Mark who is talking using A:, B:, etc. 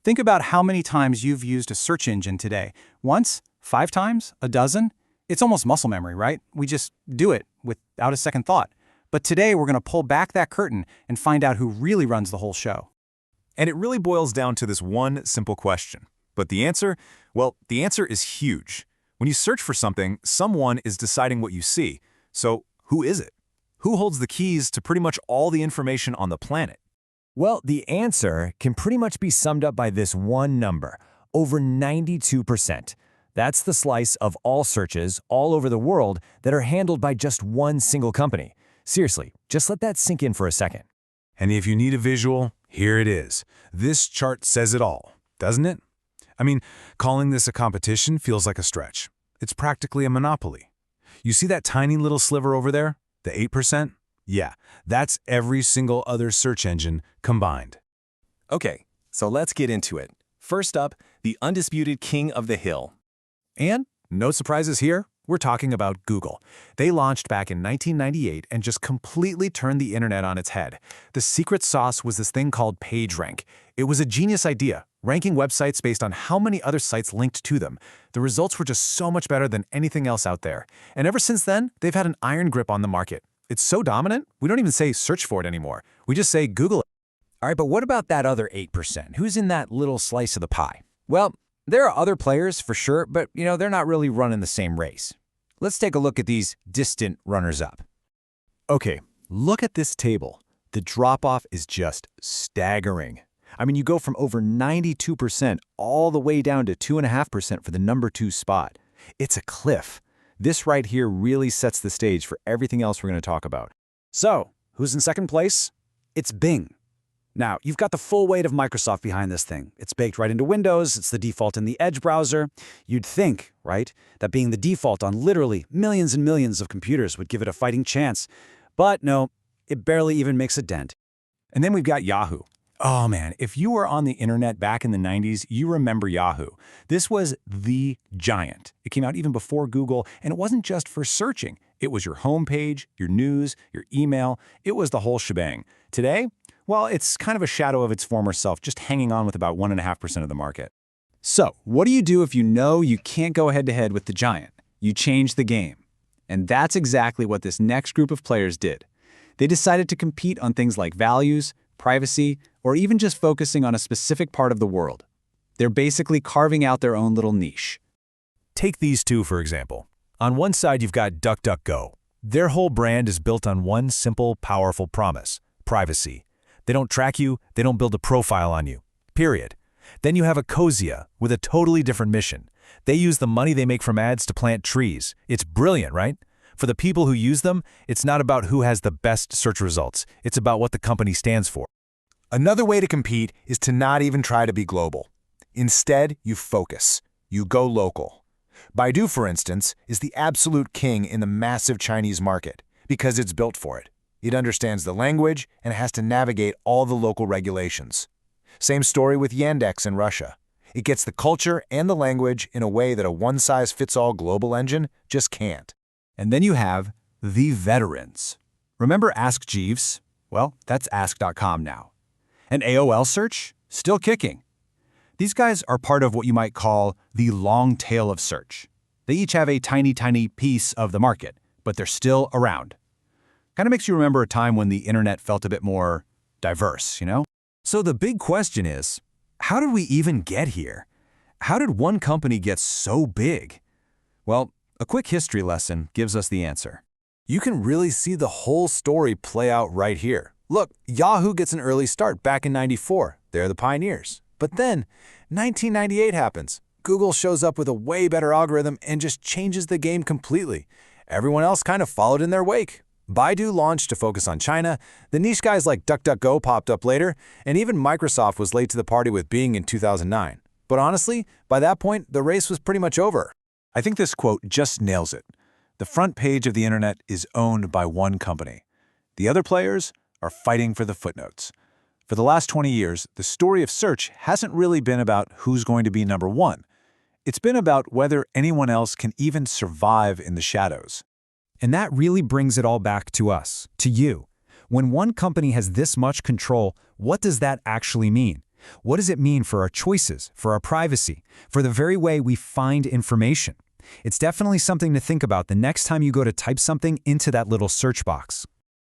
A: Think about how many times you've used a search engine today. Once? 5 times? A dozen? It's almost muscle memory, right? We just do it without a second thought. But today we're going to pull back that curtain and find out who really runs the whole show.
B: And it really boils down to this one simple question. But the answer? Well, the answer is huge. When you search for something, someone is deciding what you see. So who is it? Who holds the keys to pretty much all the information on the planet?
C: Well, the answer can pretty much be summed up by this one number, over 92%. That's the slice of all searches all over the world that are handled by just one single company. Seriously, just let that sink in for a second.
B: And if you need a visual, here it is. This chart says it all, doesn't it? I mean, calling this a competition feels like a stretch. It's practically a monopoly. You see that tiny little sliver over there? The 8%? Yeah, that's every single other search engine combined.
D: Okay, so let's get into it. First up, the undisputed king of the hill.
A: And no surprises here, we're talking about Google. They launched back in 1998 and just completely turned the internet on its head. The secret sauce was this thing called PageRank. It was a genius idea, ranking websites based on how many other sites linked to them. The results were just so much better than anything else out there. And ever since then, they've had an iron grip on the market. It's so dominant, we don't even say search for it anymore. We just say Google it.
C: All right, but what about that other 8%? Who's in that little slice of the pie? Well, there are other players for sure, but they're not really running the same race. Let's take a look at these distant runners-up.
A: Okay, look at this table. The drop-off is just staggering. I mean, you go from over 92% all the way down to 2.5% for the number 2 spot. It's a cliff. This right here really sets the stage for everything else we're going to talk about. So, who's in second place? It's Bing. Now, you've got the full weight of Microsoft behind this thing. It's baked right into Windows, it's the default in the Edge browser. You'd think, right, that being the default on literally millions and millions of computers would give it a fighting chance. But no, it barely even makes a dent. And then we've got Yahoo. Oh man, if you were on the internet back in the 90s, you remember Yahoo. This was the giant. It came out even before Google, and it wasn't just for searching. It was your homepage, your news, your email. It was the whole shebang. Today, well, it's kind of a shadow of its former self, just hanging on with about 1.5% of the market. So, what do you do if you know you can't go head-to-head with the giant? You change the game. And that's exactly what this next group of players did. They decided to compete on things like values, privacy, or even just focusing on a specific part of the world. They're basically carving out their own little niche.
B: Take these two, for example. On one side, you've got DuckDuckGo. Their whole brand is built on one simple, powerful promise: privacy. They don't track you, they don't build a profile on you. Period. Then you have Ecosia with a totally different mission. They use the money they make from ads to plant trees. It's brilliant, right? For the people who use them, it's not about who has the best search results. It's about what the company stands for.
E: Another way to compete is to not even try to be global. Instead, you focus. You go local. Baidu, for instance, is the absolute king in the massive Chinese market because it's built for it. It understands the language and has to navigate all the local regulations. Same story with Yandex in Russia. It gets the culture and the language in a way that a one-size-fits-all global engine just can't.
A: And then you have the veterans. Remember Ask Jeeves? Well, that's Ask.com now. And AOL search? Still kicking. These guys are part of what you might call the long tail of search. They each have a tiny, tiny piece of the market, but they're still around. Kind of makes you remember a time when the internet felt a bit more diverse, So the big question is, how did we even get here? How did one company get so big? Well, a quick history lesson gives us the answer.
E: You can really see the whole story play out right here. Look, Yahoo gets an early start back in '94. They're the pioneers. But then, 1998 happens. Google shows up with a way better algorithm and just changes the game completely. Everyone else kind of followed in their wake. Baidu launched to focus on China, the niche guys like DuckDuckGo popped up later, and even Microsoft was late to the party with Bing in 2009. But honestly, by that point, the race was pretty much over.
A: I think this quote just nails it. The front page of the internet is owned by one company. The other players are fighting for the footnotes. For the last 20 years, the story of search hasn't really been about who's going to be number one. It's been about whether anyone else can even survive in the shadows. And that really brings it all back to us, to you. When one company has this much control, what does that actually mean?
B: What does it mean for our choices, for our privacy, for the very way we find information? It's definitely something to think about the next time you go to type something into that little search box.